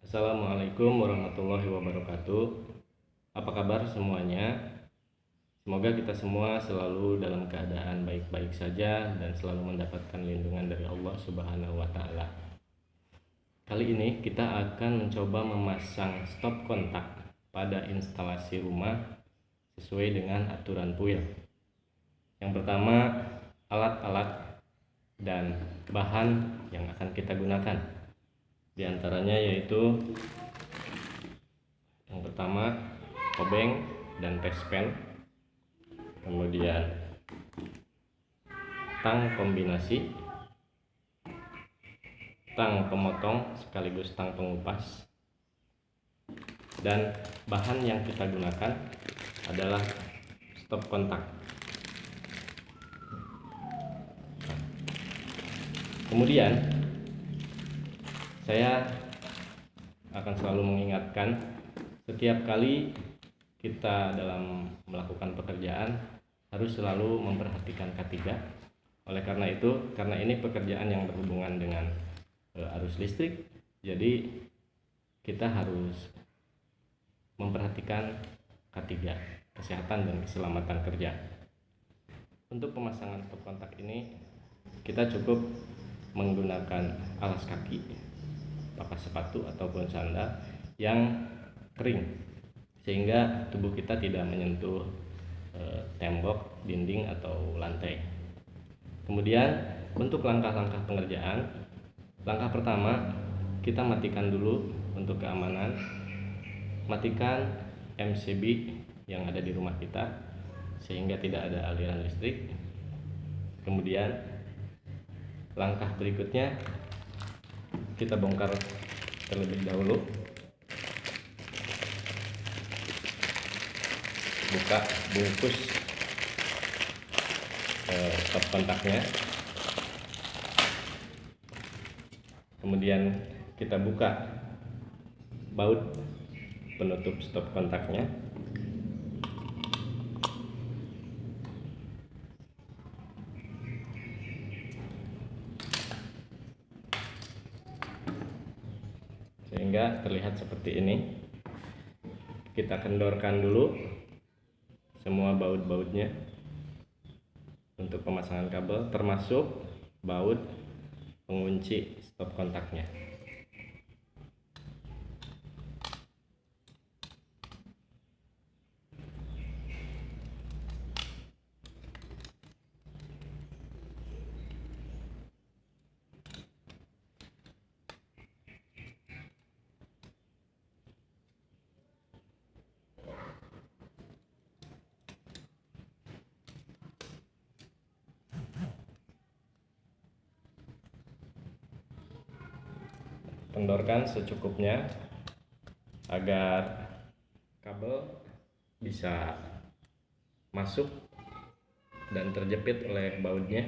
Assalamualaikum warahmatullahi wabarakatuh. Apa kabar semuanya? Semoga kita semua selalu dalam keadaan baik-baik saja dan selalu mendapatkan lindungan dari Allah Subhanahu wa Ta'ala. Kali ini kita akan mencoba memasang stop kontak pada instalasi rumah sesuai dengan aturan PUIL. Yang pertama, alat-alat dan bahan yang akan kita gunakan. Di antaranya yaitu yang pertama obeng dan tespen, kemudian tang kombinasi, tang pemotong sekaligus tang pengupas, dan bahan yang kita gunakan adalah stop kontak. Kemudian saya akan selalu mengingatkan setiap kali kita dalam melakukan pekerjaan harus selalu memperhatikan K3. Oleh karena itu, karena ini pekerjaan yang berhubungan dengan arus listrik, jadi kita harus memperhatikan K3, kesehatan dan keselamatan kerja. Untuk pemasangan stop kontak ini kita cukup menggunakan alas kaki, pakai sepatu ataupun sandal yang kering sehingga tubuh kita tidak menyentuh tembok, dinding atau lantai. Kemudian bentuk langkah-langkah pengerjaan. Langkah pertama, kita matikan dulu untuk keamanan. Matikan MCB yang ada di rumah kita sehingga tidak ada aliran listrik. Kemudian langkah berikutnya, kita bongkar terlebih dahulu, buka bungkus stop kontaknya, kemudian kita buka baut penutup stop kontaknya, sehingga terlihat seperti ini. Kita kendorkan dulu semua baut-bautnya untuk pemasangan kabel, termasuk baut pengunci stop kontaknya. Kendorkan secukupnya agar kabel bisa masuk dan terjepit oleh bautnya.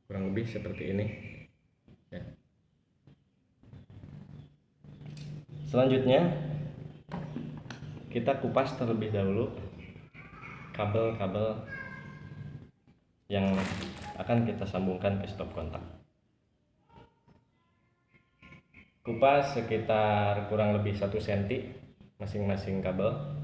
Kurang lebih seperti ini ya. Selanjutnya kita kupas terlebih dahulu kabel-kabel yang akan kita sambungkan ke stop kontak. Kupas sekitar kurang lebih 1 cm masing-masing kabel.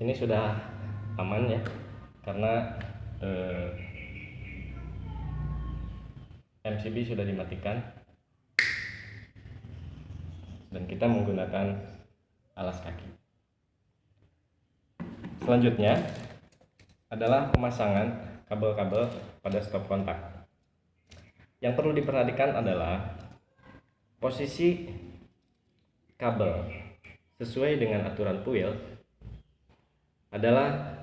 Ini sudah aman ya, karena MCB sudah dimatikan dan kita menggunakan alas kaki. Selanjutnya adalah pemasangan kabel-kabel pada stop kontak. Yang perlu diperhatikan adalah posisi kabel sesuai dengan aturan PUIL adalah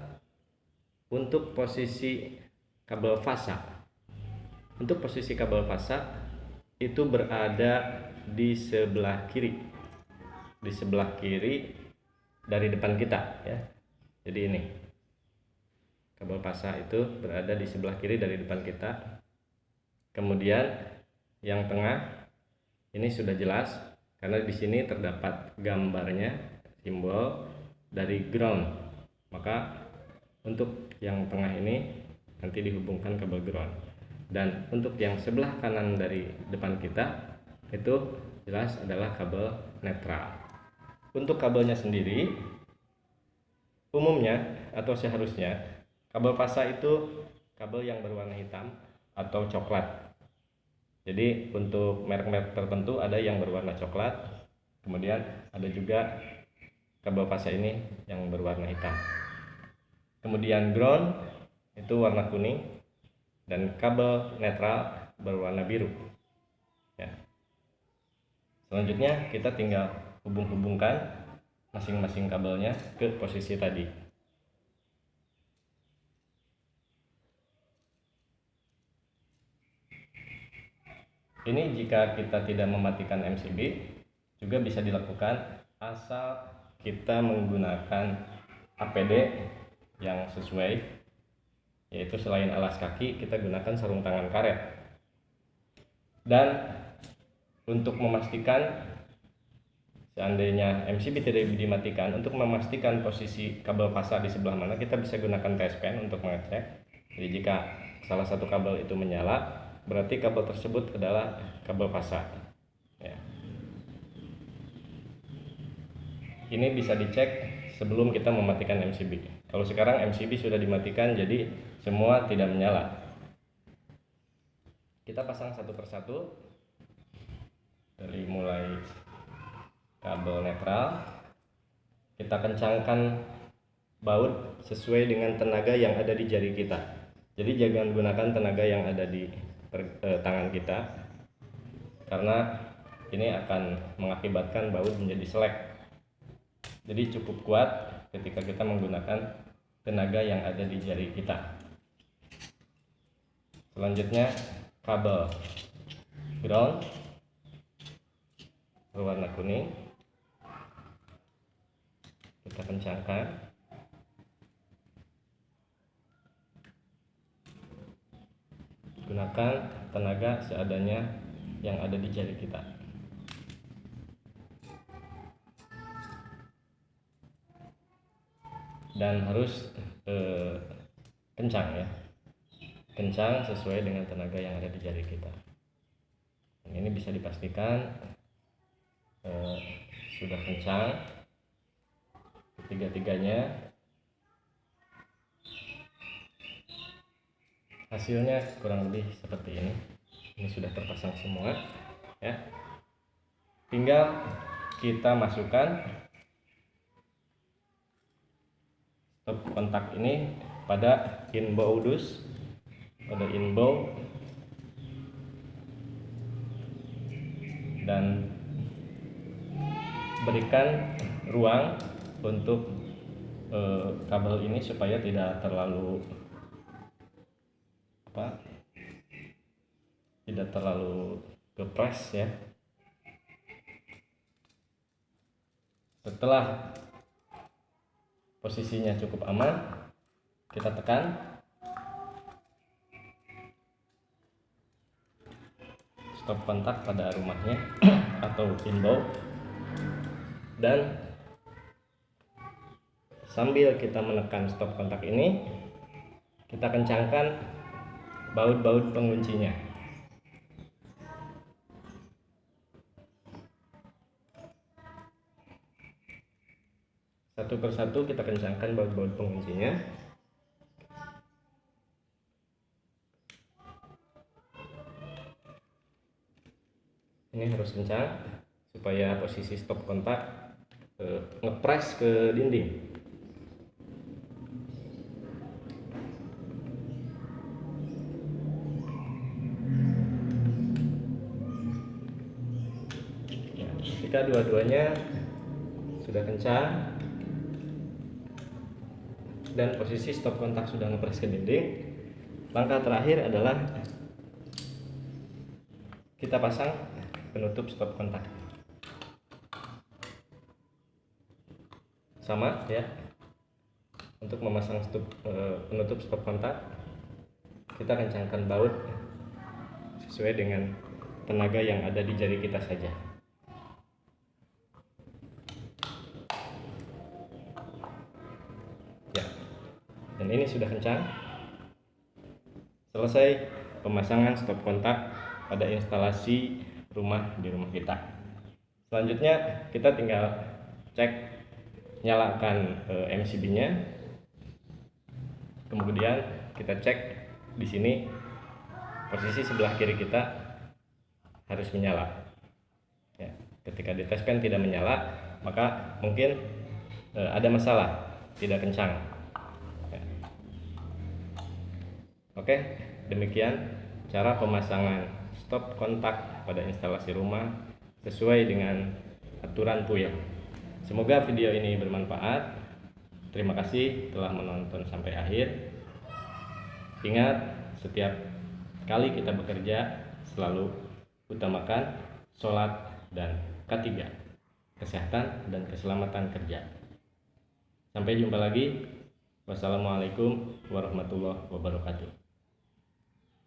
untuk posisi kabel fasa. Untuk posisi kabel fasa itu berada di sebelah kiri, dari depan kita ya. Jadi ini kabel pasa itu berada di sebelah kiri dari depan kita. Kemudian yang tengah ini sudah jelas karena di sini terdapat gambarnya, simbol dari ground. Maka untuk yang tengah ini nanti dihubungkan kabel ground. Dan untuk yang sebelah kanan dari depan kita itu jelas adalah kabel netral. Untuk kabelnya sendiri, umumnya atau seharusnya kabel pasa itu kabel yang berwarna hitam atau coklat. Jadi untuk merek-merek tertentu ada yang berwarna coklat, kemudian ada juga kabel pasa ini yang berwarna hitam. Kemudian ground itu warna kuning dan kabel netral berwarna biru ya. Selanjutnya kita tinggal hubung-hubungkan masing-masing kabelnya ke posisi tadi. Ini jika kita tidak mematikan MCB juga bisa dilakukan asal kita menggunakan APD yang sesuai, yaitu selain alas kaki kita gunakan sarung tangan karet. Dan untuk memastikan seandainya MCB tidak dimatikan, untuk memastikan posisi kabel pasa di sebelah mana, kita bisa gunakan TS-pen untuk mengecek. Jadi jika salah satu kabel itu menyala, berarti kabel tersebut adalah kabel pasa ya. Ini bisa dicek sebelum kita mematikan MCB. Kalau sekarang MCB sudah dimatikan, jadi semua tidak menyala. Kita pasang satu persatu dari mulai kabel netral. Kita kencangkan baut sesuai dengan tenaga yang ada di jari kita. Jadi jangan gunakan tenaga yang ada di tangan kita, karena ini akan mengakibatkan baut menjadi selek. Jadi cukup kuat ketika kita menggunakan tenaga yang ada di jari kita. Selanjutnya kabel ground berwarna kuning kita kencangkan. Gunakan tenaga seadanya yang ada di jari kita. Dan harus kencang ya. Kencang sesuai dengan tenaga yang ada di jari kita. Dan ini bisa dipastikan sudah kencang ketiga-tiganya. Hasilnya kurang lebih seperti ini. Ini sudah terpasang semua ya. Tinggal kita masukkan stop kontak ini pada inbow dus, pada inbow, dan berikan ruang untuk kabel ini supaya tidak terlalu kepres ya. Setelah posisinya cukup aman, kita tekan stop kontak pada rumahnya atau inbow, dan sambil kita menekan stop kontak ini, kita kencangkan baut-baut penguncinya. Satu persatu kita kencangkan baut-baut penguncinya. Ini harus kencang supaya posisi stop kontak ngepres ke dinding. Ya, ketika dua-duanya sudah kencang dan posisi stop kontak sudah ngepres ke dinding, langkah terakhir adalah kita pasang penutup stop kontak. Sama ya. Untuk memasang penutup stop kontak, kita kencangkan baut sesuai dengan tenaga yang ada di jari kita saja. Ya, dan ini sudah kencang. Selesai pemasangan stop kontak pada instalasi rumah di rumah kita. Selanjutnya kita tinggal cek, nyalakan MCB-nya. Kemudian kita cek di sini posisi sebelah kiri kita harus menyala. Ya, ketika di test pen tidak menyala, maka mungkin ada masalah, tidak kencang. Ya. Oke, demikian cara pemasangan stop kontak pada instalasi rumah sesuai dengan aturan PUYA. Semoga video ini bermanfaat. Terima kasih telah menonton sampai akhir. Ingat, setiap kali kita bekerja selalu utamakan sholat dan K3, kesehatan dan keselamatan kerja. Sampai jumpa lagi. Wassalamualaikum warahmatullahi wabarakatuh.